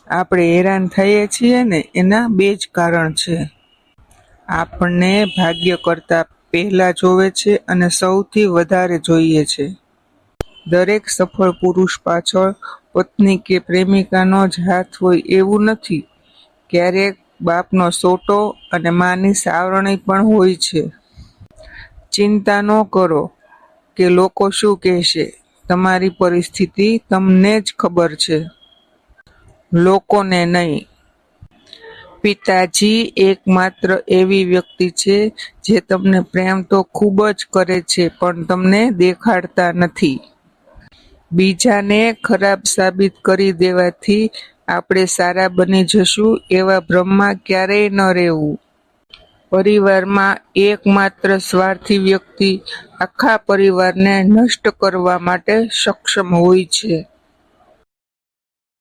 આપણે હેરાન થઈએ છીએ ને એના બે જ કારણ છે. આપણને ભાગ્ય કરતાં પહેલા જોવે છે અને સૌથી વધારે જોઈએ છે. દરેક સફળ પુરુષ પાછળ પત્ની કે પ્રેમિકાનો જ હાથ હોય એવું નથી. ક્યારેક બાપનો સોટો અને માની સાવરણી પણ હોય છે. ચિંતા ન કરો કે લોકો શું કહેશે. તમારી પરિસ્થિતિ તમને જ ખબર છે, લોકોને નહીં. પિતાજી એકમાત્ર એવી વ્યક્તિ છે જે તમને પ્રેમ તો ખૂબ જ કરે છે પણ તમને દેખાડતા નથી. બીજાને ખરાબ સાબિત કરી દેવાથી આપણે સારા બની જશું એવા ભ્રમમાં ક્યારેય ન રહેવું. પરિવારમાં એકમાત્ર સ્વાર્થી વ્યક્તિ આખા પરિવારને નષ્ટ કરવા માટે સક્ષમ હોય છે.